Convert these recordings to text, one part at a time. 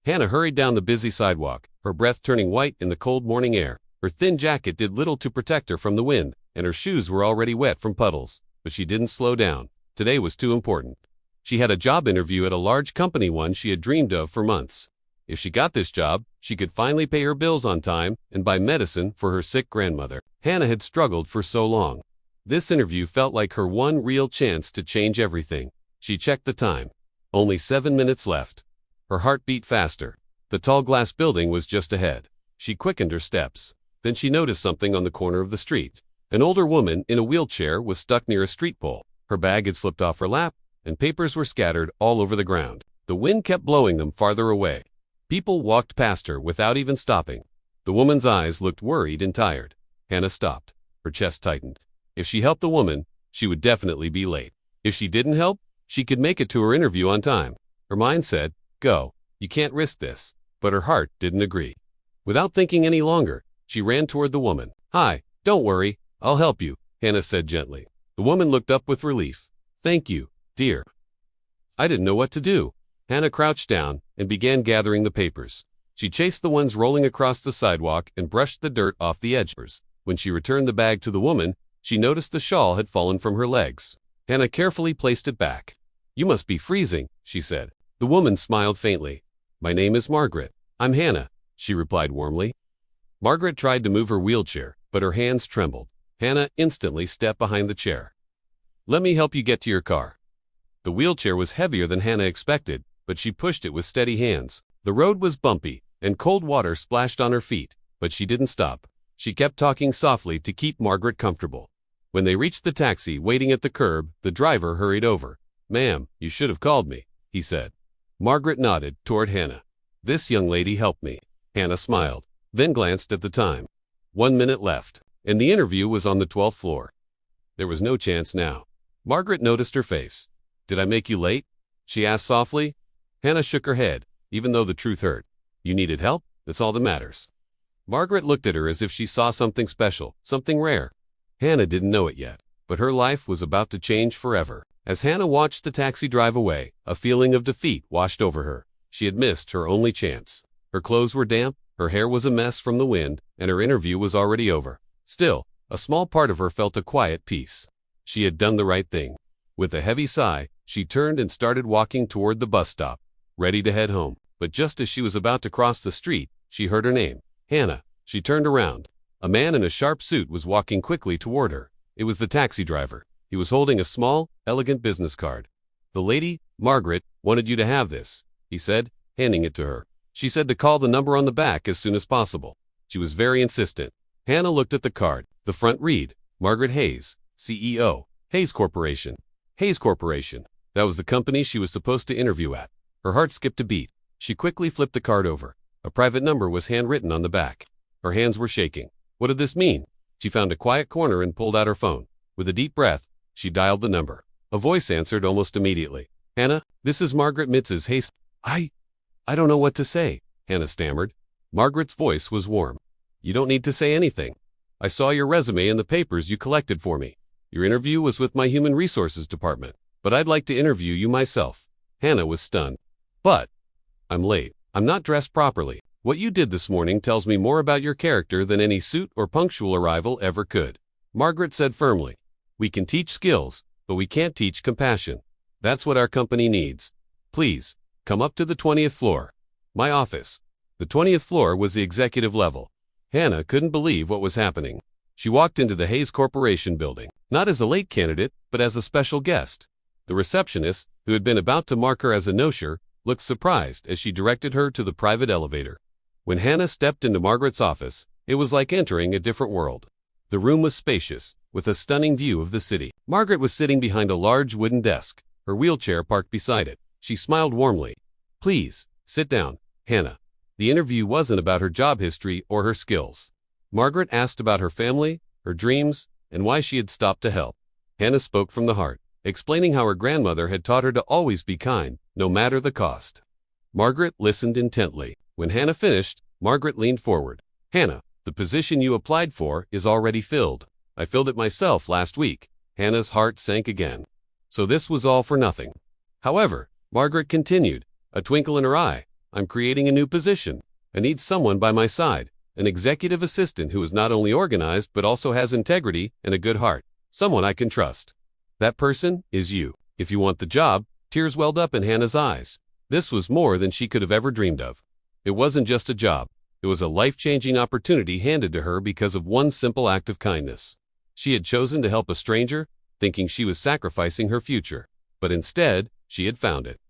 Hannah hurried down the busy sidewalk, her breath turning white in the cold morning air. Her thin jacket did little to protect her from the wind, and her shoes were already wet from puddles. But she didn't slow down. Today was too important. She had a job interview at a large company, one she had dreamed of for months. If she got this job, she could finally pay her bills on time and buy medicine for her sick grandmother. Hannah had struggled for so long. This interview felt like her one real chance to change everything. She checked the time. Only 7 minutes left. Her heart beat faster. The tall glass building was just ahead. She quickened her steps. Then she noticed something on the corner of the street. An older woman in a wheelchair was stuck near a street pole. Her bag had slipped off her lap, and papers were scattered all over the ground. The wind kept blowing them farther away. People walked past her without even stopping. The woman's eyes looked worried and tired. Hannah stopped. Her chest tightened. If she helped the woman, she would definitely be late. If she didn't help, she could make it to her interview on time. Her mind said, "Go. You can't risk this." But her heart didn't agree. Without thinking any longer, she ran toward the woman. "Hi, don't worry. I'll help you," Hannah said gently. The woman looked up with relief. "Thank you, dear." "I didn't know what to do." Hannah crouched down and began gathering the papers. She chased the ones rolling across the sidewalk and brushed the dirt off the edges. When she returned the bag to the woman, she noticed the shawl had fallen from her legs. Hannah carefully placed it back. "You must be freezing," she said. The woman smiled faintly. "My name is Margaret." "I'm Hannah," she replied warmly. Margaret tried to move her wheelchair, but her hands trembled. Hannah instantly stepped behind the chair. "Let me help you get to your car." The wheelchair was heavier than Hannah expected, but she pushed it with steady hands. The road was bumpy, and cold water splashed on her feet, but she didn't stop. She kept talking softly to keep Margaret comfortable. When they reached the taxi waiting at the curb, the driver hurried over. "Ma'am, you should have called me," he said. Margaret nodded toward Hannah. "This young lady helped me." Hannah smiled, then glanced at the time. 1 minute left, and the interview was on the 12th floor. There was no chance now. Margaret noticed her face. "Did I make you late?" she asked softly. Hannah shook her head, even though the truth hurt. "You needed help? That's all that matters." Margaret looked at her as if she saw something special, something rare. Hannah didn't know it yet, but her life was about to change forever. As Hannah watched the taxi drive away, a feeling of defeat washed over her. She had missed her only chance. Her clothes were damp, her hair was a mess from the wind, and her interview was already over. Still, a small part of her felt a quiet peace. She had done the right thing. With a heavy sigh, she turned and started walking toward the bus stop, ready to head home. But just as she was about to cross the street, she heard her name. "Hannah." She turned around. A man in a sharp suit was walking quickly toward her. It was the taxi driver. He was holding a small, elegant business card. "The lady, Margaret, wanted you to have this," he said, handing it to her. "She said to call the number on the back as soon as possible." She was very insistent. Hannah looked at the card. The front read, "Margaret Hayes, CEO, Hayes Corporation." Hayes Corporation. That was the company she was supposed to interview at. Her heart skipped a beat. She quickly flipped the card over. A private number was handwritten on the back. Her hands were shaking. What did this mean? She found a quiet corner and pulled out her phone. With a deep breath, she dialed the number. A voice answered almost immediately. "Hannah, this is Margaret Mitz's Hayes." I don't know what to say," Hannah stammered. Margaret's voice was warm. "You don't need to say anything. I saw your resume in the papers you collected for me. Your interview was with my Human Resources Department, but I'd like to interview you myself." Hannah was stunned. "But I'm late. I'm not dressed properly. What you did this morning tells me more about your character than any suit or punctual arrival ever could." Margaret said firmly, "We can teach skills, but we can't teach compassion. That's what our company needs. Please, come up to the 20th floor. My office." The 20th floor was the executive level. Hannah couldn't believe what was happening. She walked into the Hayes Corporation building, not as a late candidate, but as a special guest. The receptionist, who had been about to mark her as a no-show, looked surprised as she directed her to the private elevator. When Hannah stepped into Margaret's office, it was like entering a different world. The room was spacious, with a stunning view of the city. Margaret was sitting behind a large wooden desk, her wheelchair parked beside it. She smiled warmly. "Please, sit down, Hannah." The interview wasn't about her job history or her skills. Margaret asked about her family, her dreams, and why she had stopped to help. Hannah spoke from the heart, explaining how her grandmother had taught her to always be kind, no matter the cost. Margaret listened intently. When Hannah finished, Margaret leaned forward. "Hannah, the position you applied for is already filled. I filled it myself last week." Hannah's heart sank again. So this was all for nothing. However, Margaret continued, a twinkle in her eye. I'm creating a new position. I need someone by my side, an executive assistant who is not only organized but also has integrity and a good heart, someone I can trust. That person is you. If you want the job, tears welled up in Hannah's eyes. This was more than she could have ever dreamed of. It wasn't just a job. It was a life-changing opportunity handed to her because of one simple act of kindness. She had chosen to help a stranger, thinking she was sacrificing her future. But instead, she had found it.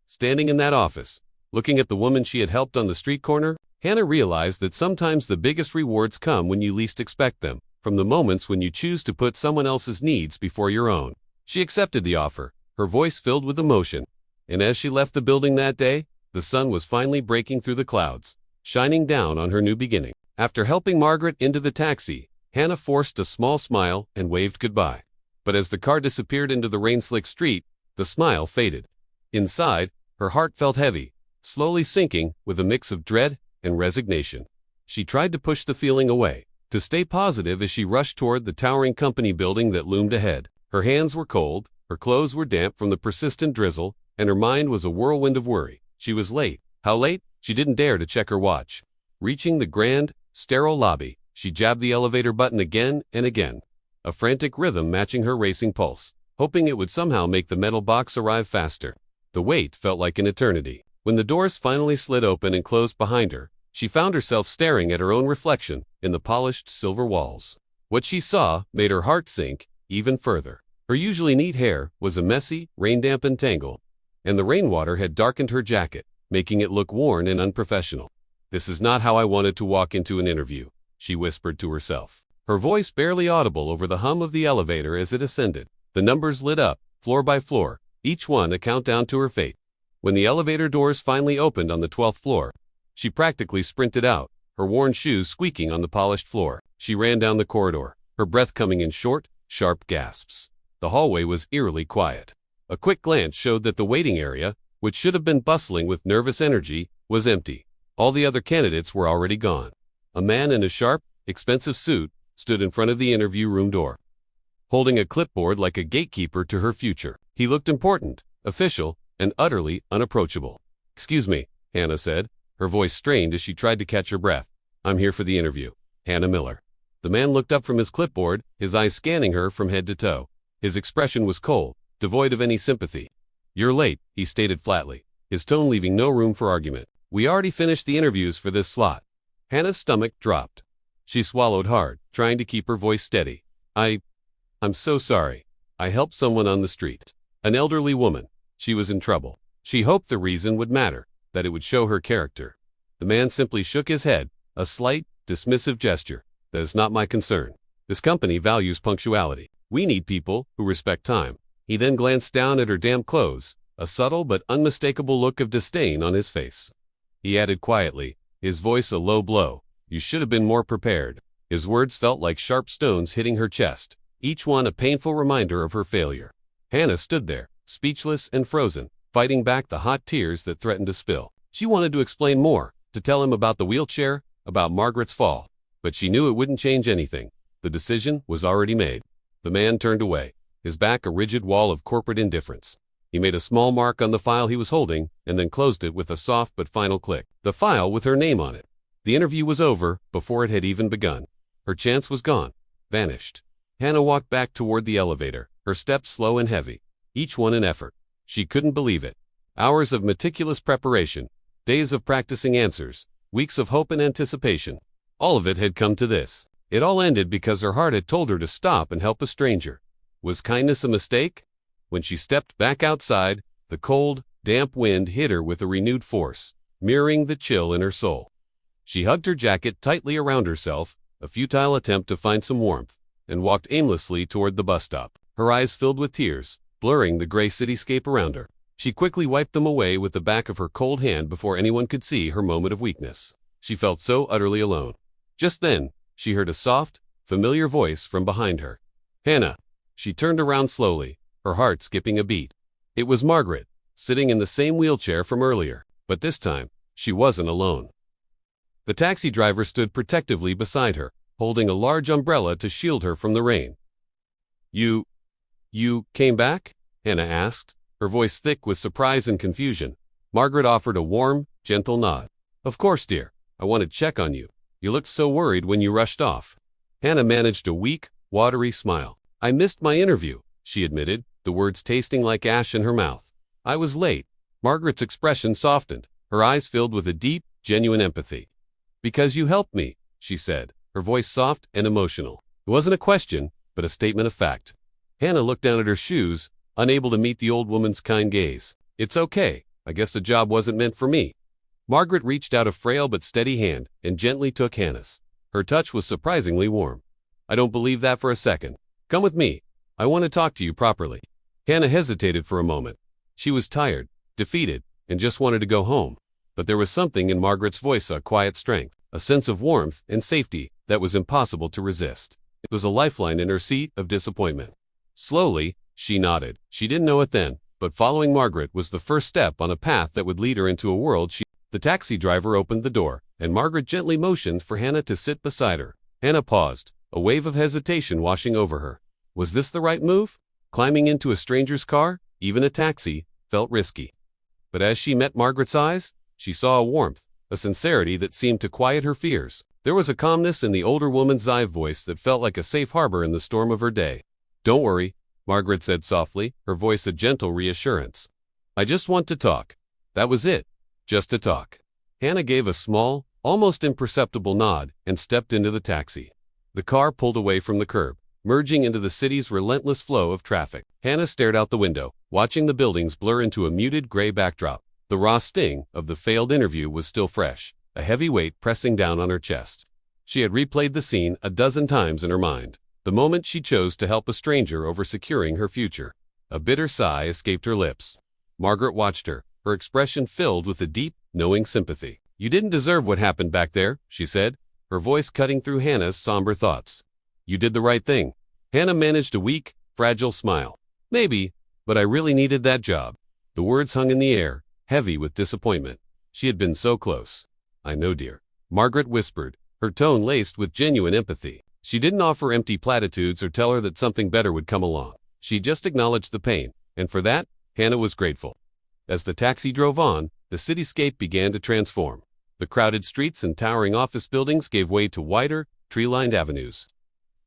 Standing in that office, looking at the woman she had helped on the street corner, Hannah realized that sometimes the biggest rewards come when you least expect them, from the moments when you choose to put someone else's needs before your own. She accepted the offer, her voice filled with emotion. And as she left the building that day, the sun was finally breaking through the clouds, shining down on her new beginning. After helping Margaret into the taxi, Hannah forced a small smile and waved goodbye. But as the car disappeared into the rain-slicked street, the smile faded. Inside, her heart felt heavy, slowly sinking with a mix of dread and resignation. She tried to push the feeling away, to stay positive as she rushed toward the towering company building that loomed ahead. Her hands were cold, her clothes were damp from the persistent drizzle, and her mind was a whirlwind of worry. She was late. How late? She didn't dare to check her watch. Reaching the grand, sterile lobby, she jabbed the elevator button again and again, a frantic rhythm matching her racing pulse, hoping it would somehow make the metal box arrive faster. The wait felt like an eternity. When the doors finally slid open and closed behind her, she found herself staring at her own reflection in the polished silver walls. What she saw made her heart sink even further. Her usually neat hair was a messy, rain-dampened tangle, and the rainwater had darkened her jacket, making it look worn and unprofessional. "This is not how I wanted to walk into an interview," she whispered to herself, her voice barely audible over the hum of the elevator as it ascended. The numbers lit up, floor by floor, each one a countdown to her fate. When the elevator doors finally opened on the 12th floor, she practically sprinted out, her worn shoes squeaking on the polished floor. She ran down the corridor, her breath coming in short, sharp gasps. The hallway was eerily quiet. A quick glance showed that the waiting area, which should have been bustling with nervous energy, was empty. All the other candidates were already gone. A man in a sharp, expensive suit stood in front of the interview room door, holding a clipboard like a gatekeeper to her future. He looked important, official, and utterly unapproachable. "Excuse me," Hannah said, her voice strained as she tried to catch her breath. "I'm here for the interview. Hannah Miller." The man looked up from his clipboard, his eyes scanning her from head to toe. His expression was cold, devoid of any sympathy. "You're late," he stated flatly, his tone leaving no room for argument. "We already finished the interviews for this slot." Hannah's stomach dropped. She swallowed hard, trying to keep her voice steady. I'm so sorry. I helped someone on the street. An elderly woman. She was in trouble. She hoped the reason would matter, that it would show her character." The man simply shook his head, a slight, dismissive gesture. "That is not my concern. This company values punctuality. We need people who respect time." He then glanced down at her damp clothes, a subtle but unmistakable look of disdain on his face. He added quietly, his voice a low blow, "You should have been more prepared." His words felt like sharp stones hitting her chest, each one a painful reminder of her failure. Hannah stood there, speechless and frozen, fighting back the hot tears that threatened to spill. She wanted to explain more, to tell him about the wheelchair, about Margaret's fall, but she knew it wouldn't change anything. The decision was already made. The man turned away, his back a rigid wall of corporate indifference. He made a small mark on the file he was holding and then closed it with a soft but final click. The file with her name on it. The interview was over before it had even begun. Her chance was gone, vanished. Hannah walked back toward the elevator, her steps slow and heavy, each one an effort. She couldn't believe it. Hours of meticulous preparation, days of practicing answers, weeks of hope and anticipation. All of it had come to this. It all ended because her heart had told her to stop and help a stranger. Was kindness a mistake? When she stepped back outside, the cold, damp wind hit her with a renewed force, mirroring the chill in her soul. She hugged her jacket tightly around herself, a futile attempt to find some warmth, and walked aimlessly toward the bus stop, her eyes filled with tears, blurring the gray cityscape around her. She quickly wiped them away with the back of her cold hand before anyone could see her moment of weakness. She felt so utterly alone. Just then, she heard a soft, familiar voice from behind her. "Hannah." She turned around slowly, her heart skipping a beat. It was Margaret, sitting in the same wheelchair from earlier, but this time, she wasn't alone. The taxi driver stood protectively beside her, holding a large umbrella to shield her from the rain. You came back?" Hannah asked, her voice thick with surprise and confusion. Margaret offered a warm, gentle nod. Of course, dear. I want to check on you. You looked so worried when you rushed off. Hannah managed a weak, watery smile. I missed my interview, she admitted, the words tasting like ash in her mouth. I was late. Margaret's expression softened, her eyes filled with a deep, genuine empathy. Because you helped me, she said, her voice soft and emotional. It wasn't a question, but a statement of fact. Hannah looked down at her shoes, unable to meet the old woman's kind gaze. It's okay. I guess the job wasn't meant for me. Margaret reached out a frail but steady hand and gently took Hannah's. Her touch was surprisingly warm. I don't believe that for a second. Come with me. I want to talk to you properly. Hannah hesitated for a moment. She was tired, defeated, and just wanted to go home. But there was something in Margaret's voice, a quiet strength, a sense of warmth and safety that was impossible to resist. It was a lifeline in her seat of disappointment. Slowly, she nodded. She didn't know it then, but following Margaret was the first step on a path that would lead her into a world she... The taxi driver opened the door, and Margaret gently motioned for Hannah to sit beside her. Hannah paused, a wave of hesitation washing over her. Was this the right move? Climbing into a stranger's car, even a taxi, felt risky. But as she met Margaret's eyes, she saw a warmth, a sincerity that seemed to quiet her fears. There was a calmness in the older woman's voice that felt like a safe harbor in the storm of her day. Don't worry, Margaret said softly, her voice a gentle reassurance. I just want to talk. That was it. Just to talk. Hannah gave a small, almost imperceptible nod and stepped into the taxi. The car pulled away from the curb, merging into the city's relentless flow of traffic. Hannah stared out the window, watching the buildings blur into a muted gray backdrop. The raw sting of the failed interview was still fresh, a heavy weight pressing down on her chest. She had replayed the scene a dozen times in her mind, the moment she chose to help a stranger over securing her future. A bitter sigh escaped her lips. Margaret watched her, her expression filled with a deep, knowing sympathy. You didn't deserve what happened back there, she said, her voice cutting through Hannah's somber thoughts. You did the right thing. Hannah managed a weak, fragile smile. Maybe, but I really needed that job. The words hung in the air, heavy with disappointment. She had been so close. I know, dear. Margaret whispered, her tone laced with genuine empathy. She didn't offer empty platitudes or tell her that something better would come along. She just acknowledged the pain, and for that, Hannah was grateful. As the taxi drove on, the cityscape began to transform. The crowded streets and towering office buildings gave way to wider, tree-lined avenues.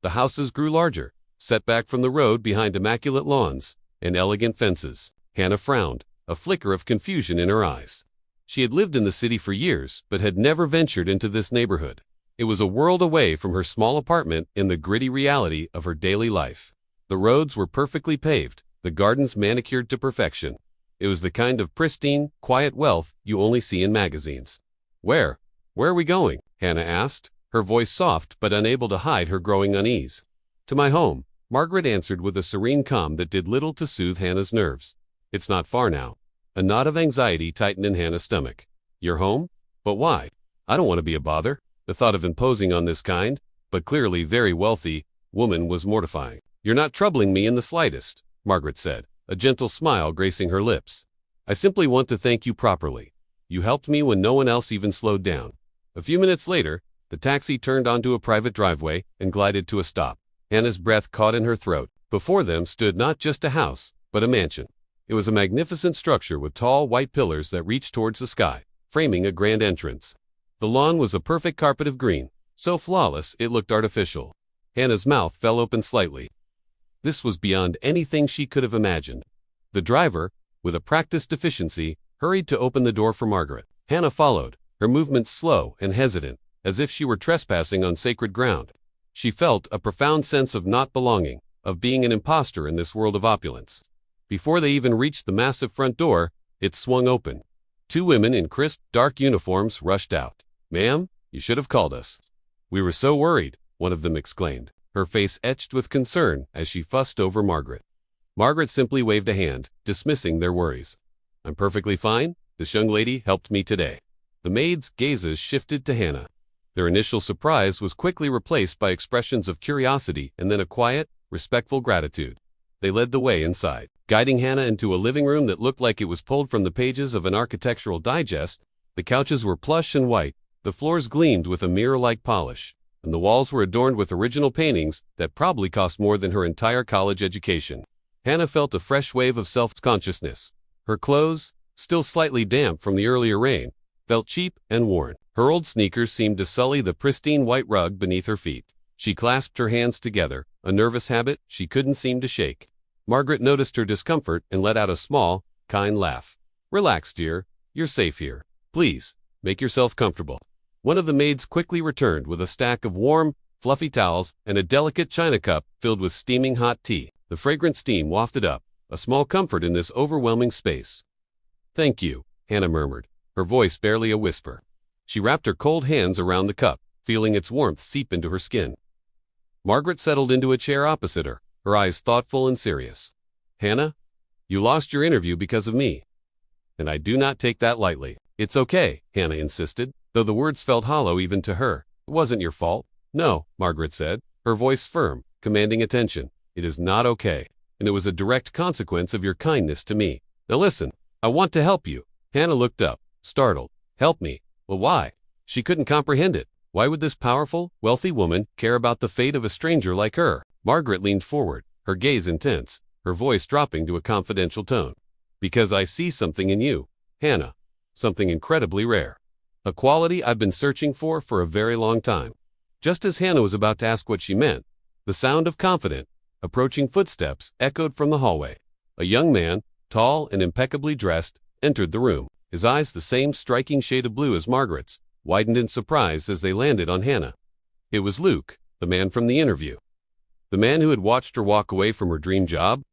The houses grew larger, set back from the road behind immaculate lawns and elegant fences. Hannah frowned, a flicker of confusion in her eyes. She had lived in the city for years, but had never ventured into this neighborhood. It was a world away from her small apartment in the gritty reality of her daily life. The roads were perfectly paved, the gardens manicured to perfection. It was the kind of pristine, quiet wealth you only see in magazines. Where are we going? Hannah asked, her voice soft but unable to hide her growing unease. To my home, Margaret answered with a serene calm that did little to soothe Hannah's nerves. It's not far now. A knot of anxiety tightened in Hannah's stomach. Your home? But why? I don't want to be a bother. The thought of imposing on this kind, but clearly very wealthy, woman was mortifying. You're not troubling me in the slightest, Margaret said, a gentle smile gracing her lips. I simply want to thank you properly. You helped me when no one else even slowed down. A few minutes later, the taxi turned onto a private driveway and glided to a stop. Hannah's breath caught in her throat. Before them stood not just a house, but a mansion. It was a magnificent structure with tall white pillars that reached towards the sky, framing a grand entrance. The lawn was a perfect carpet of green, so flawless it looked artificial. Hannah's mouth fell open slightly. This was beyond anything she could have imagined. The driver, with a practiced efficiency, hurried to open the door for Margaret. Hannah followed, her movements slow and hesitant, as if she were trespassing on sacred ground. She felt a profound sense of not belonging, of being an imposter in this world of opulence. Before they even reached the massive front door, it swung open. Two women in crisp, dark uniforms rushed out. Ma'am, you should have called us. We were so worried, one of them exclaimed, her face etched with concern as she fussed over Margaret. Margaret simply waved a hand, dismissing their worries. I'm perfectly fine. This young lady helped me today. The maids' gazes shifted to Hannah. Their initial surprise was quickly replaced by expressions of curiosity and then a quiet, respectful gratitude. They led the way inside, guiding Hannah into a living room that looked like it was pulled from the pages of an architectural digest. The couches were plush and white, the floors gleamed with a mirror-like polish, and the walls were adorned with original paintings that probably cost more than her entire college education. Hannah felt a fresh wave of self-consciousness. Her clothes, still slightly damp from the earlier rain, felt cheap and worn. Her old sneakers seemed to sully the pristine white rug beneath her feet. She clasped her hands together, a nervous habit she couldn't seem to shake. Margaret noticed her discomfort and let out a small, kind laugh. "Relax, dear. You're safe here. Please, make yourself comfortable." One of the maids quickly returned with a stack of warm, fluffy towels and a delicate china cup filled with steaming hot tea. The fragrant steam wafted up, a small comfort in this overwhelming space. "Thank you," Hannah murmured, her voice barely a whisper. She wrapped her cold hands around the cup, feeling its warmth seep into her skin. Margaret settled into a chair opposite her, her eyes thoughtful and serious. "Hannah, you lost your interview because of me, and I do not take that lightly." "It's okay," Hannah insisted, though the words felt hollow even to her. "It wasn't your fault." "No," Margaret said, her voice firm, commanding attention. "It is not okay, and it was a direct consequence of your kindness to me. Now listen, I want to help you." Hannah looked up, startled. "Help me? Well, why?" She couldn't comprehend it. Why would this powerful, wealthy woman care about the fate of a stranger like her? Margaret leaned forward, her gaze intense, her voice dropping to a confidential tone. "Because I see something in you, Hannah, something incredibly rare. A quality I've been searching for a very long time." Just as Hannah was about to ask what she meant, the sound of confident, approaching footsteps echoed from the hallway. A young man, tall and impeccably dressed, entered the room. His eyes, the same striking shade of blue as Margaret's, widened in surprise as they landed on Hannah. It was Luke, the man from the interview. The man who had watched her walk away from her dream job.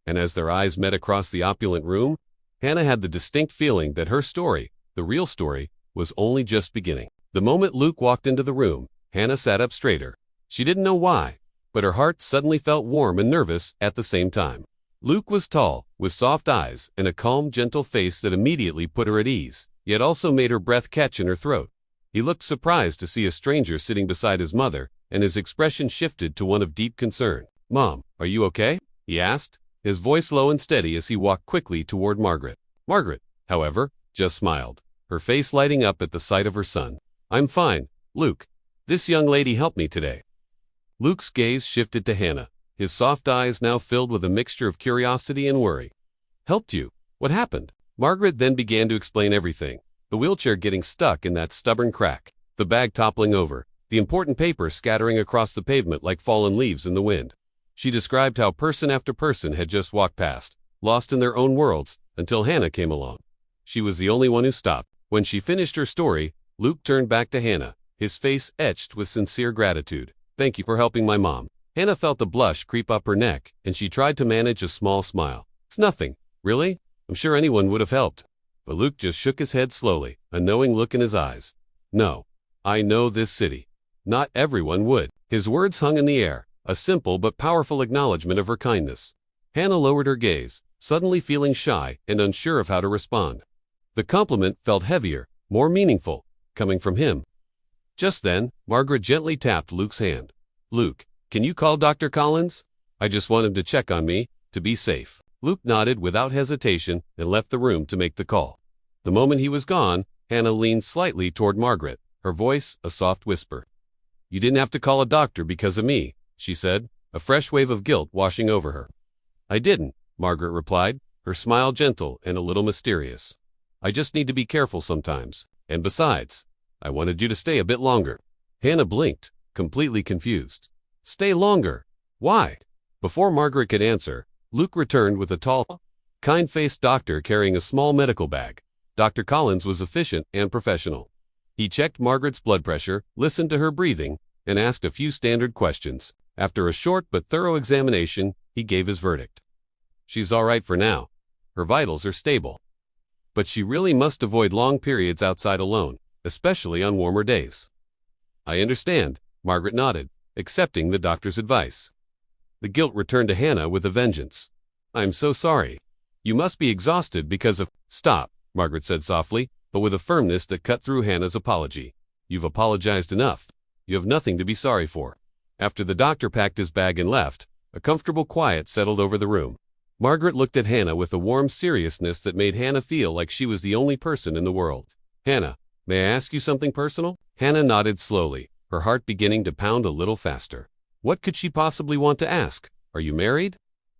And as their eyes met across the opulent room, Hannah had the distinct feeling that her story, the real story, was only just beginning. The moment Luke walked into the room, Hannah sat up straighter. She didn't know why, but her heart suddenly felt warm and nervous at the same time. Luke was tall, with soft eyes and a calm, gentle face that immediately put her at ease, yet also made her breath catch in her throat. He looked surprised to see a stranger sitting beside his mother, and his expression shifted to one of deep concern. "Mom, are you okay?" he asked, his voice low and steady as he walked quickly toward Margaret. Margaret, however, just smiled, her face lighting up at the sight of her son. "I'm fine, Luke. This young lady helped me today." Luke's gaze shifted to Hannah, his soft eyes now filled with a mixture of curiosity and worry. "Helped you? What happened?" Margaret then began to explain everything, the wheelchair getting stuck in that stubborn crack, the bag toppling over, the important papers scattering across the pavement like fallen leaves in the wind. She described how person after person had just walked past, lost in their own worlds, until Hannah came along. She was the only one who stopped. When she finished her story, Luke turned back to Hannah, his face etched with sincere gratitude. "Thank you for helping my mom." Hannah felt the blush creep up her neck, and she tried to manage a small smile. "It's nothing, really. I'm sure anyone would have helped." But Luke just shook his head slowly, a knowing look in his eyes. "No, I know this city. Not everyone would." His words hung in the air, a simple but powerful acknowledgement of her kindness. Hannah lowered her gaze, suddenly feeling shy and unsure of how to respond. The compliment felt heavier, more meaningful, coming from him. Just then, Margaret gently tapped Luke's hand. "Luke, can you call Dr. Collins? I just want him to check on me, to be safe." Luke nodded without hesitation and left the room to make the call. The moment he was gone, Hannah leaned slightly toward Margaret, her voice a soft whisper. "You didn't have to call a doctor because of me," she said, a fresh wave of guilt washing over her. "I didn't," Margaret replied, her smile gentle and a little mysterious. "I just need to be careful sometimes. And besides, I wanted you to stay a bit longer." Hannah blinked, completely confused. "Stay longer? Why?" Before Margaret could answer, Luke returned with a tall, kind-faced doctor carrying a small medical bag. Dr. Collins was efficient and professional. He checked Margaret's blood pressure, listened to her breathing, and asked a few standard questions. After a short but thorough examination, he gave his verdict. "She's all right for now. Her vitals are stable. But she really must avoid long periods outside alone, especially on warmer days." "I understand," Margaret nodded, accepting the doctor's advice. The guilt returned to Hannah with a vengeance. "I'm so sorry. You must be exhausted because of—" "Stop," Margaret said softly, but with a firmness that cut through Hannah's apology. "You've apologized enough. You have nothing to be sorry for." After the doctor packed his bag and left, a comfortable quiet settled over the room. Margaret looked at Hannah with a warm seriousness that made Hannah feel like she was the only person in the world. "Hannah, may I ask you something personal?" Hannah nodded slowly, her heart beginning to pound a little faster. What could she possibly want to ask? "Are you married?"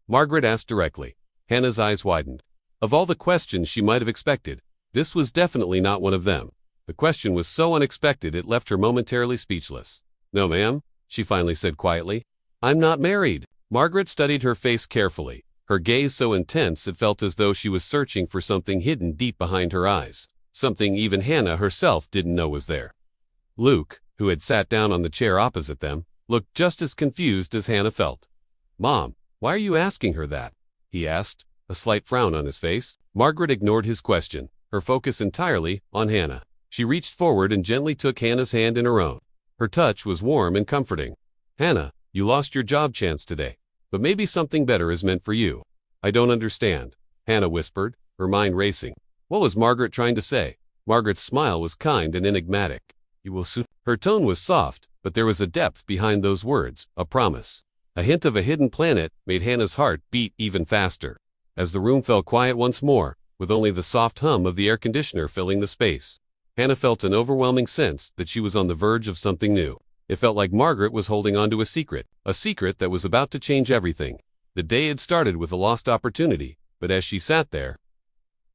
Margaret asked directly. Hannah's eyes widened. Of all the questions she might have expected, this was definitely not one of them. The question was so unexpected it left her momentarily speechless. "No, ma'am," she finally said quietly. "I'm not married." Margaret studied her face carefully, her gaze so intense it felt as though she was searching for something hidden deep behind her eyes, something even Hannah herself didn't know was there. Luke, who had sat down on the chair opposite them, looked just as confused as Hannah felt. "Mom, why are you asking her that?" he asked, a slight frown on his face. Margaret ignored his question, her focus entirely on Hannah. She reached forward and gently took Hannah's hand in her own. Her touch was warm and comforting. "Hannah, you lost your job chance today, but maybe something better is meant for you." "I don't understand," Hannah whispered, her mind racing. What was Margaret trying to say? Margaret's smile was kind and enigmatic. "You will soon." Her tone was soft, but there was a depth behind those words, a promise. A hint of a hidden planet made Hannah's heart beat even faster. As the room fell quiet once more, with only the soft hum of the air conditioner filling the space, Hannah felt an overwhelming sense that she was on the verge of something new. It felt like Margaret was holding on to a secret that was about to change everything. The day had started with a lost opportunity, but as she sat there,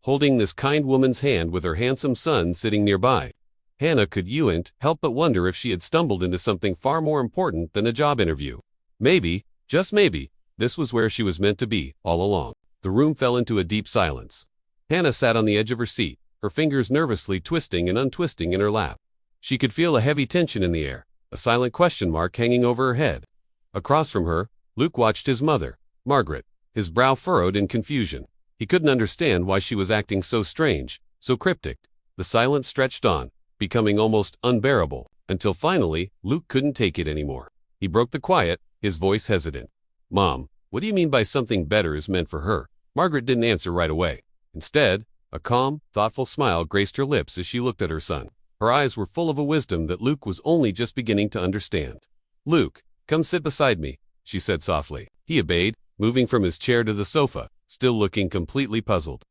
holding this kind woman's hand with her handsome son sitting nearby, Hannah couldn't help but wonder if she had stumbled into something far more important than a job interview. Maybe, just maybe, this was where she was meant to be, all along. The room fell into a deep silence. Hannah sat on the edge of her seat, her fingers nervously twisting and untwisting in her lap. She could feel a heavy tension in the air, a silent question mark hanging over her head. Across from her, Luke watched his mother, Margaret, his brow furrowed in confusion. He couldn't understand why she was acting so strange, so cryptic. The silence stretched on, becoming almost unbearable, until finally, Luke couldn't take it anymore. He broke the quiet, his voice hesitant. "Mom, what do you mean by something better is meant for her?" Margaret didn't answer right away. Instead, a calm, thoughtful smile graced her lips as she looked at her son. Her eyes were full of a wisdom that Luke was only just beginning to understand. "Luke, come sit beside me," she said softly. He obeyed, moving from his chair to the sofa, still looking completely puzzled.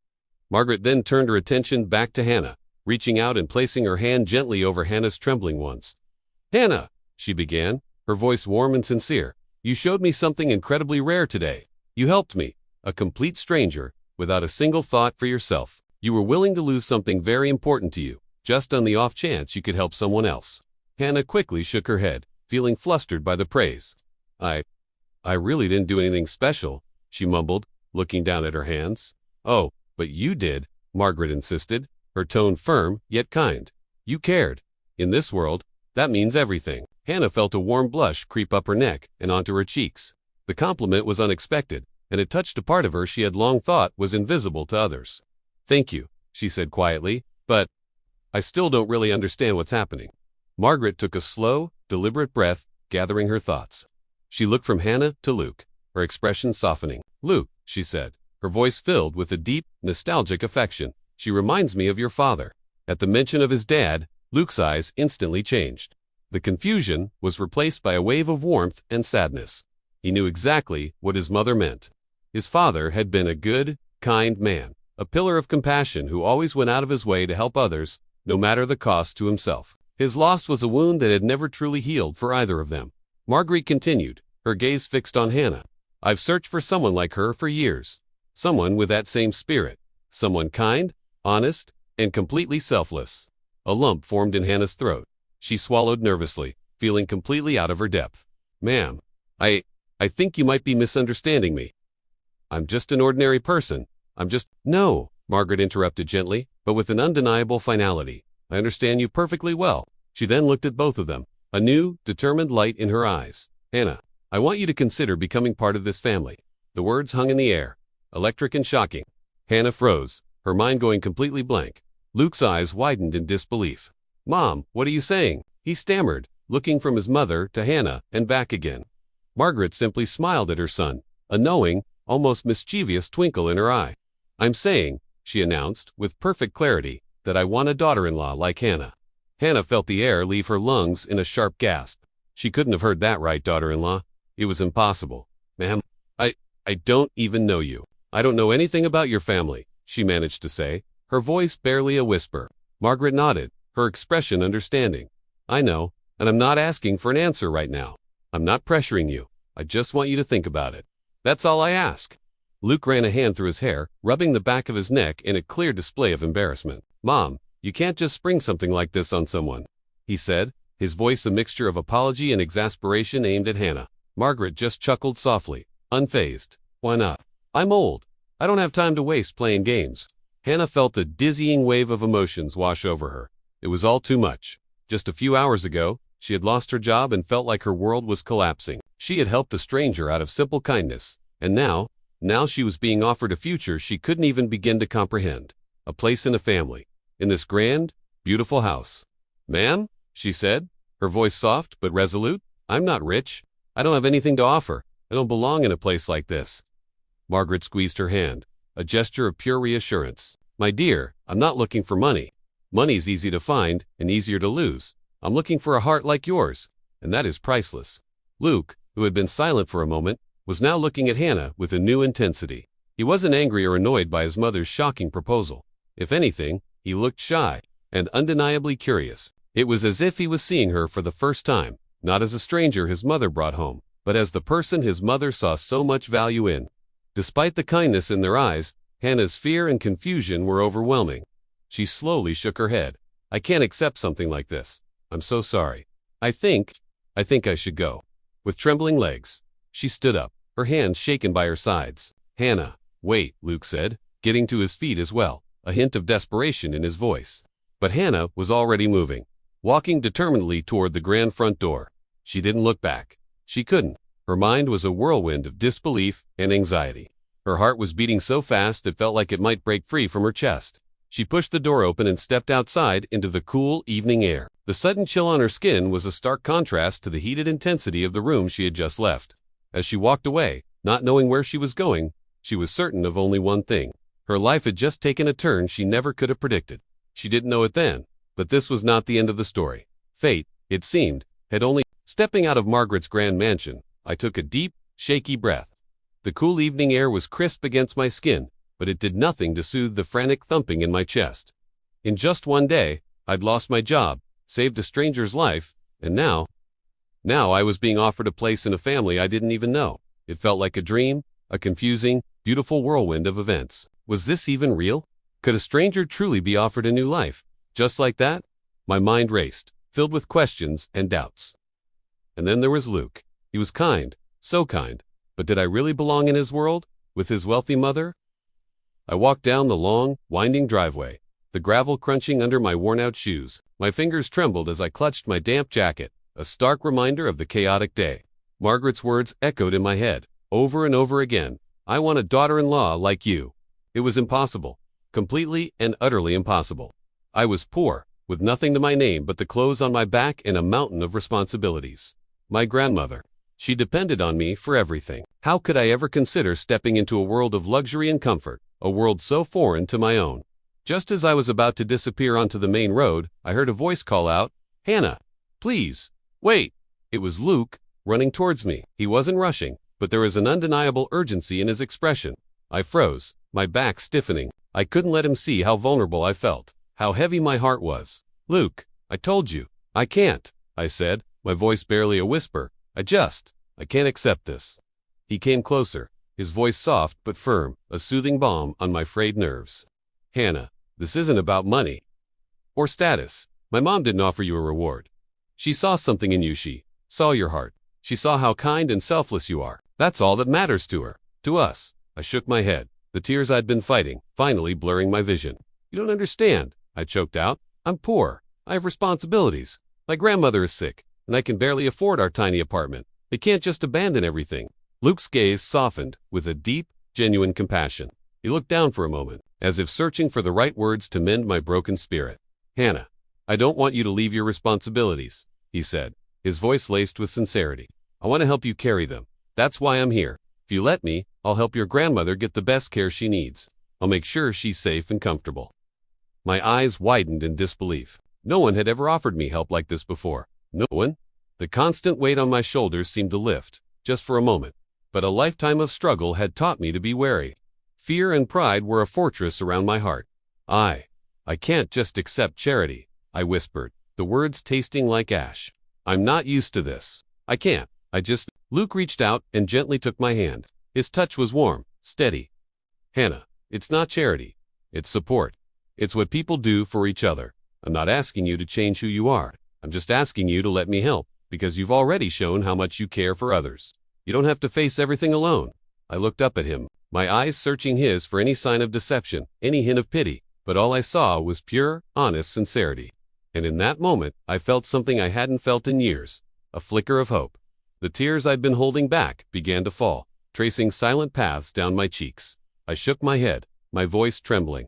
Margaret then turned her attention back to Hannah, reaching out and placing her hand gently over Hannah's trembling ones. "Hannah," she began, her voice warm and sincere, "you showed me something incredibly rare today. You helped me, a complete stranger, without a single thought for yourself. You were willing to lose something very important to you, just on the off chance you could help someone else." Hannah quickly shook her head, feeling flustered by the praise. I really didn't do anything special," she mumbled, looking down at her hands. "Oh, but you did," Margaret insisted, her tone firm yet kind. "You cared. In this world, that means everything." Hannah felt a warm blush creep up her neck and onto her cheeks. The compliment was unexpected, and it touched a part of her she had long thought was invisible to others. "Thank you," she said quietly, "but I still don't really understand what's happening." Margaret took a slow, deliberate breath, gathering her thoughts. She looked from Hannah to Luke, her expression softening. "Luke," she said, her voice filled with a deep, nostalgic affection, "she reminds me of your father." At the mention of his dad, Luke's eyes instantly changed. The confusion was replaced by a wave of warmth and sadness. He knew exactly what his mother meant. His father had been a good, kind man, a pillar of compassion who always went out of his way to help others, no matter the cost to himself. His loss was a wound that had never truly healed for either of them. Marguerite continued, her gaze fixed on Hannah. "I've searched for someone like her for years. Someone with that same spirit. Someone kind, honest, and completely selfless." A lump formed in Hannah's throat. She swallowed nervously, feeling completely out of her depth. "Ma'am, I think you might be misunderstanding me. I'm just an ordinary person. No," Margaret interrupted gently, but with an undeniable finality. "I understand you perfectly well." She then looked at both of them, a new, determined light in her eyes. "Hannah, I want you to consider becoming part of this family." The words hung in the air, electric and shocking. Hannah froze, her mind going completely blank. Luke's eyes widened in disbelief. "Mom, what are you saying?" he stammered, looking from his mother to Hannah and back again. Margaret simply smiled at her son, a knowing, almost mischievous twinkle in her eye. "I'm saying," she announced, with perfect clarity, "that I want a daughter-in-law like Hannah." Hannah felt the air leave her lungs in a sharp gasp. She couldn't have heard that right, daughter-in-law. It was impossible. "Ma'am, I don't even know you. I don't know anything about your family," she managed to say, her voice barely a whisper. Margaret nodded, her expression understanding. "I know, and I'm not asking for an answer right now. I'm not pressuring you. I just want you to think about it. That's all I ask." Luke ran a hand through his hair, rubbing the back of his neck in a clear display of embarrassment. Mom, you can't just spring something like this on someone, he said, his voice a mixture of apology and exasperation aimed at Hannah. Margaret just chuckled softly, unfazed. Why not? I'm old. I don't have time to waste playing games. Hannah felt a dizzying wave of emotions wash over her. It was all too much. Just a few hours ago, she had lost her job and felt like her world was collapsing. She had helped a stranger out of simple kindness, and now she was being offered a future she couldn't even begin to comprehend. A place in a family, in this grand, beautiful house. Ma'am, she said, her voice soft but resolute, I'm not rich. I don't have anything to offer. I don't belong in a place like this. Margaret squeezed her hand, a gesture of pure reassurance. My dear, I'm not looking for money. Money's easy to find and easier to lose. I'm looking for a heart like yours, and that is priceless. Luke, who had been silent for a moment, was now looking at Hannah with a new intensity. He wasn't angry or annoyed by his mother's shocking proposal. If anything, he looked shy and undeniably curious. It was as if he was seeing her for the first time, not as a stranger his mother brought home, but as the person his mother saw so much value in. Despite the kindness in their eyes, Hannah's fear and confusion were overwhelming. She slowly shook her head. I can't accept something like this. I'm so sorry. I think I should go. With trembling legs, she stood up, her hands shaken by her sides. Hannah, wait, Luke said, getting to his feet as well, a hint of desperation in his voice. But Hannah was already moving, walking determinedly toward the grand front door. She didn't look back. She couldn't. Her mind was a whirlwind of disbelief and anxiety. Her heart was beating so fast it felt like it might break free from her chest. She pushed the door open and stepped outside into the cool evening air. The sudden chill on her skin was a stark contrast to the heated intensity of the room she had just left. As she walked away, not knowing where she was going, she was certain of only one thing. Her life had just taken a turn she never could have predicted. She didn't know it then, but this was not the end of the story. Fate, it seemed, had only... Stepping out of Margaret's grand mansion, I took a deep, shaky breath. The cool evening air was crisp against my skin, but it did nothing to soothe the frantic thumping in my chest. In just one day, I'd lost my job, saved a stranger's life, and now I was being offered a place in a family I didn't even know. It felt like a dream, a confusing, beautiful whirlwind of events. Was this even real? Could a stranger truly be offered a new life? Just like that? My mind raced, filled with questions and doubts. And then there was Luke. He was kind, so kind, but did I really belong in his world, with his wealthy mother? I walked down the long, winding driveway, the gravel crunching under my worn-out shoes. My fingers trembled as I clutched my damp jacket, a stark reminder of the chaotic day. Margaret's words echoed in my head, over and over again. I want a daughter-in-law like you. It was impossible, completely and utterly impossible. I was poor, with nothing to my name but the clothes on my back and a mountain of responsibilities. My grandmother. She depended on me for everything. How could I ever consider stepping into a world of luxury and comfort, a world so foreign to my own? Just as I was about to disappear onto the main road, I heard a voice call out, Hannah, please, wait. It was Luke, running towards me. He wasn't rushing, but there was an undeniable urgency in his expression. I froze, my back stiffening. I couldn't let him see how vulnerable I felt, how heavy my heart was. Luke, I told you. I can't, I said, my voice barely a whisper. I can't accept this. He came closer, his voice soft but firm, a soothing balm on my frayed nerves. Hannah, this isn't about money or status. My mom didn't offer you a reward. She saw something in you. She saw your heart. She saw how kind and selfless you are. That's all that matters to her, to us. I shook my head, the tears I'd been fighting, finally blurring my vision. You don't understand, I choked out. I'm poor. I have responsibilities. My grandmother is sick, and I can barely afford our tiny apartment. They can't just abandon everything. Luke's gaze softened with a deep, genuine compassion. He looked down for a moment, as if searching for the right words to mend my broken spirit. Hannah, I don't want you to leave your responsibilities, he said, his voice laced with sincerity. I want to help you carry them. That's why I'm here. If you let me, I'll help your grandmother get the best care she needs. I'll make sure she's safe and comfortable. My eyes widened in disbelief. No one had ever offered me help like this before. No one? The constant weight on my shoulders seemed to lift, just for a moment. But a lifetime of struggle had taught me to be wary. Fear and pride were a fortress around my heart. I can't just accept charity, I whispered, the words tasting like ash. I'm not used to this. I can't. Luke reached out and gently took my hand. His touch was warm, steady, Hannah, it's not charity. It's support. It's what people do for each other. I'm not asking you to change who you are. I'm just asking you to let me help, because you've already shown how much you care for others. You don't have to face everything alone. I looked up at him, my eyes searching his for any sign of deception, any hint of pity, but all I saw was pure, honest sincerity. And in that moment, I felt something I hadn't felt in years, a flicker of hope. The tears I'd been holding back began to fall, tracing silent paths down my cheeks. I shook my head, my voice trembling.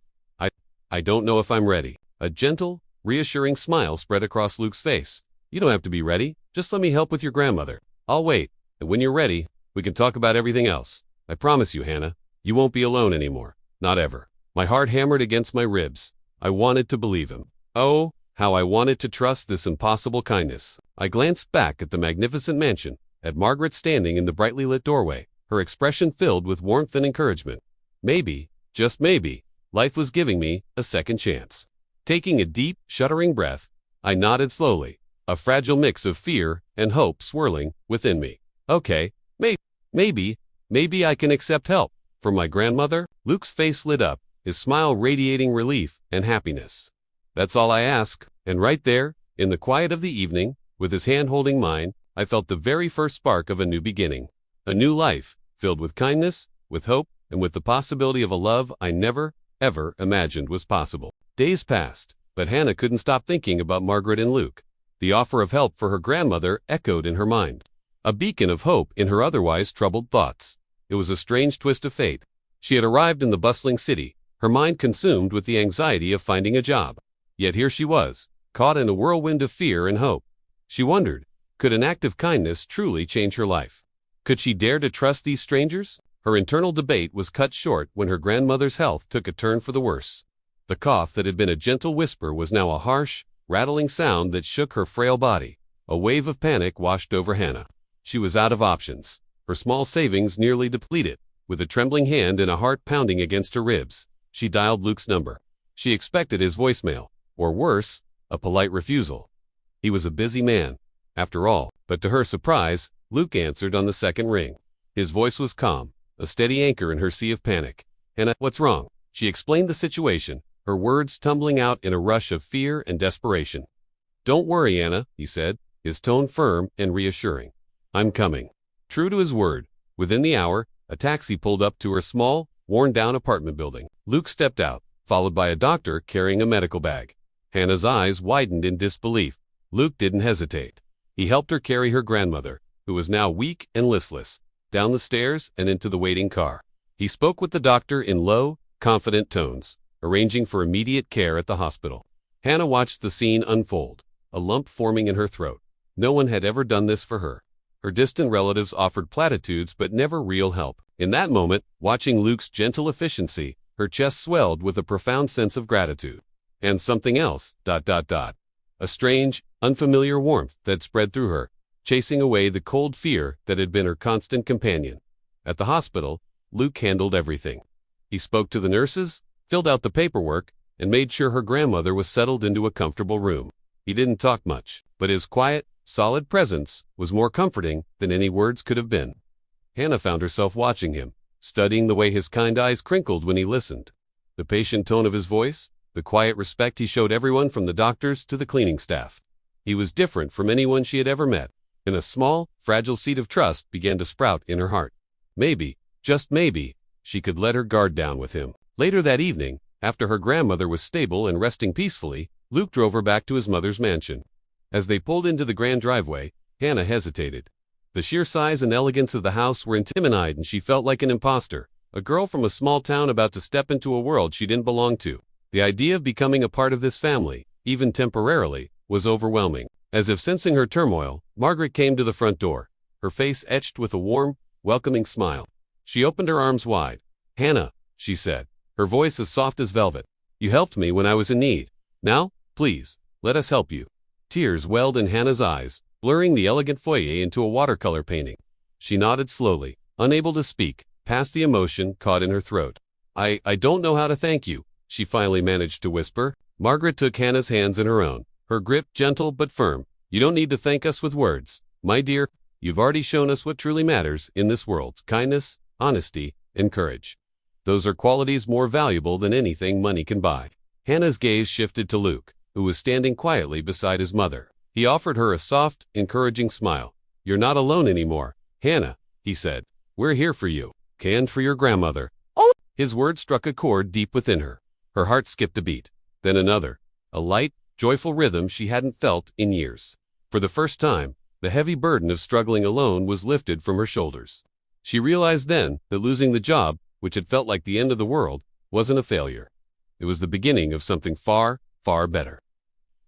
I don't know if I'm ready. A gentle, reassuring smile spread across Luke's face. You don't have to be ready. Just let me help with your grandmother. I'll wait, and when you're ready, we can talk about everything else. I promise you, Hannah, you won't be alone anymore. Not ever. My heart hammered against my ribs. I wanted to believe him. Oh, how I wanted to trust this impossible kindness. I glanced back at the magnificent mansion, at Margaret standing in the brightly lit doorway, her expression filled with warmth and encouragement. Maybe, just maybe, life was giving me a second chance. Taking a deep, shuddering breath, I nodded slowly, a fragile mix of fear and hope swirling within me. Okay, maybe I can accept help. From my grandmother? Luke's face lit up, his smile radiating relief and happiness. That's all I ask. And right there, in the quiet of the evening, with his hand holding mine, I felt the very first spark of a new beginning. A new life, filled with kindness, with hope, and with the possibility of a love I never, ever imagined was possible. Days passed, but Hannah couldn't stop thinking about Margaret and Luke. The offer of help for her grandmother echoed in her mind, a beacon of hope in her otherwise troubled thoughts. It was a strange twist of fate. She had arrived in the bustling city, her mind consumed with the anxiety of finding a job. Yet here she was, caught in a whirlwind of fear and hope. She wondered, could an act of kindness truly change her life? Could she dare to trust these strangers? Her internal debate was cut short when her grandmother's health took a turn for the worse. The cough that had been a gentle whisper was now a harsh, rattling sound that shook her frail body. A wave of panic washed over Hannah. She was out of options, her small savings nearly depleted. With a trembling hand and a heart pounding against her ribs, she dialed Luke's number. She expected his voicemail, or worse, a polite refusal. He was a busy man, after all, but to her surprise, Luke answered on the second ring. His voice was calm, a steady anchor in her sea of panic. Hannah, what's wrong? She explained the situation, her words tumbling out in a rush of fear and desperation. Don't worry, Anna, he said, his tone firm and reassuring. I'm coming. True to his word, within the hour, a taxi pulled up to her small, worn-down apartment building. Luke stepped out, followed by a doctor carrying a medical bag. Hannah's eyes widened in disbelief. Luke didn't hesitate. He helped her carry her grandmother, who was now weak and listless, down the stairs and into the waiting car. He spoke with the doctor in low, confident tones, arranging for immediate care at the hospital. Hannah watched the scene unfold, a lump forming in her throat. No one had ever done this for her. Her distant relatives offered platitudes but never real help. In that moment, watching Luke's gentle efficiency, her chest swelled with a profound sense of gratitude. And something else, a strange, unfamiliar warmth that spread through her, chasing away the cold fear that had been her constant companion. At the hospital, Luke handled everything. He spoke to the nurses, filled out the paperwork, and made sure her grandmother was settled into a comfortable room. He didn't talk much, but his quiet, solid presence was more comforting than any words could have been. Hannah found herself watching him, studying the way his kind eyes crinkled when he listened. The patient tone of his voice, the quiet respect he showed everyone from the doctors to the cleaning staff. He was different from anyone she had ever met, and a small, fragile seed of trust began to sprout in her heart. Maybe, just maybe, she could let her guard down with him. Later that evening, after her grandmother was stable and resting peacefully, Luke drove her back to his mother's mansion. As they pulled into the grand driveway, Hannah hesitated. The sheer size and elegance of the house were intimidating, and she felt like an imposter, a girl from a small town about to step into a world she didn't belong to. The idea of becoming a part of this family, even temporarily, was overwhelming. As if sensing her turmoil, Margaret came to the front door, her face etched with a warm, welcoming smile. She opened her arms wide. Hannah, she said, her voice as soft as velvet. You helped me when I was in need. Now, please, let us help you. Tears welled in Hannah's eyes, blurring the elegant foyer into a watercolor painting. She nodded slowly, unable to speak, past the emotion caught in her throat. I don't know how to thank you, she finally managed to whisper. Margaret took Hannah's hands in her own, her grip gentle but firm. You don't need to thank us with words, my dear. You've already shown us what truly matters in this world: kindness, honesty, and courage. Those are qualities more valuable than anything money can buy. Hannah's gaze shifted to Luke, who was standing quietly beside his mother. He offered her a soft, encouraging smile. "You're not alone anymore, Hannah," he said. "We're here for you, and for your grandmother." His words struck a chord deep within her. Her heart skipped a beat, then another, a light, joyful rhythm she hadn't felt in years. For the first time, the heavy burden of struggling alone was lifted from her shoulders. She realized then that losing the job, which had felt like the end of the world, wasn't a failure. It was the beginning of something far, far better.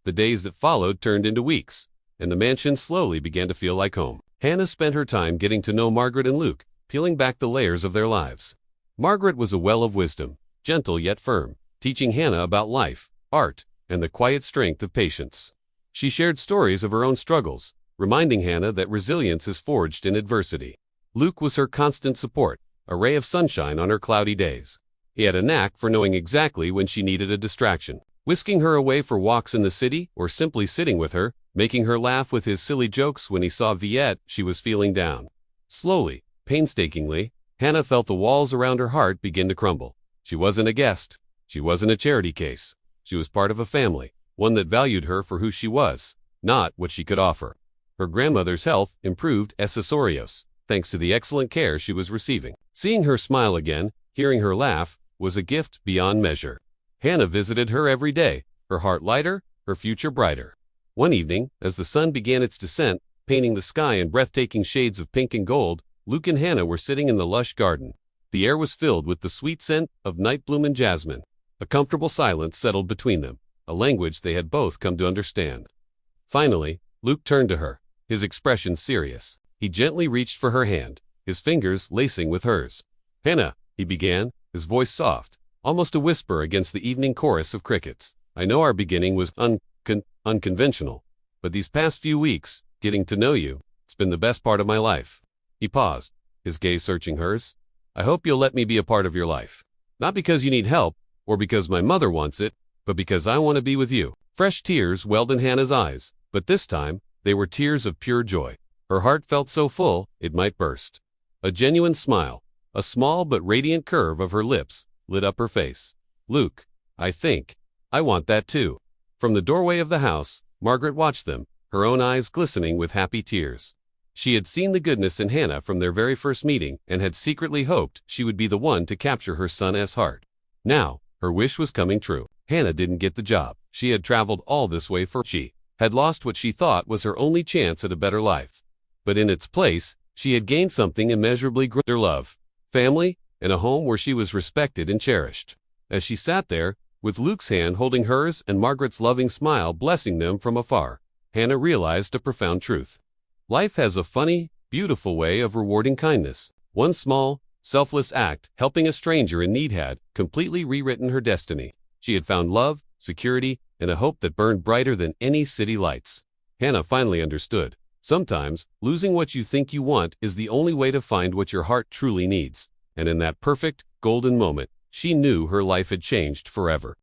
The days that followed turned into weeks, and the mansion slowly began to feel like home. Hannah spent her time getting to know Margaret and Luke, peeling back the layers of their lives. Margaret was a well of wisdom, gentle yet firm, teaching Hannah about life, art, and the quiet strength of patience. She shared stories of her own struggles, reminding Hannah that resilience is forged in adversity. Luke was her constant support, a ray of sunshine on her cloudy days. He had a knack for knowing exactly when she needed a distraction, whisking her away for walks in the city or simply sitting with her, making her laugh with his silly jokes when he saw Viet she was feeling down. Slowly, painstakingly, Hannah felt the walls around her heart begin to crumble. She wasn't a guest. She wasn't a charity case. She was part of a family, one that valued her for who she was, not what she could offer. Her grandmother's health improved accessorios, thanks to the excellent care she was receiving. Seeing her smile again, hearing her laugh, was a gift beyond measure. Hannah visited her every day, her heart lighter, her future brighter. One evening, as the sun began its descent, painting the sky in breathtaking shades of pink and gold, Luke and Hannah were sitting in the lush garden. The air was filled with the sweet scent of night bloom and jasmine. A comfortable silence settled between them, a language they had both come to understand. Finally, Luke turned to her, his expression serious. He gently reached for her hand, his fingers lacing with hers. "Hannah," he began, his voice soft, almost a whisper against the evening chorus of crickets. "I know our beginning was unconventional, but these past few weeks, getting to know you, it's been the best part of my life." He paused, his gaze searching hers. "I hope you'll let me be a part of your life. Not because you need help, or because my mother wants it, but because I want to be with you." Fresh tears welled in Hannah's eyes, but this time, they were tears of pure joy. Her heart felt so full, it might burst. A genuine smile, a small but radiant curve of her lips, lit up her face. "Luke, I want that too." From the doorway of the house, Margaret watched them, her own eyes glistening with happy tears. She had seen the goodness in Hannah from their very first meeting and had secretly hoped she would be the one to capture her son's heart. Now, her wish was coming true. Hannah didn't get the job. She had traveled all this way for she had lost what she thought was her only chance at a better life. But in its place, she had gained something immeasurably greater: love, family, and a home where she was respected and cherished. As she sat there, with Luke's hand holding hers and Margaret's loving smile blessing them from afar, Hannah realized a profound truth. Life has a funny, beautiful way of rewarding kindness. One small, selfless act, helping a stranger in need, had completely rewritten her destiny. She had found love, security, and a hope that burned brighter than any city lights. Hannah finally understood. Sometimes, losing what you think you want is the only way to find what your heart truly needs. And in that perfect, golden moment, she knew her life had changed forever.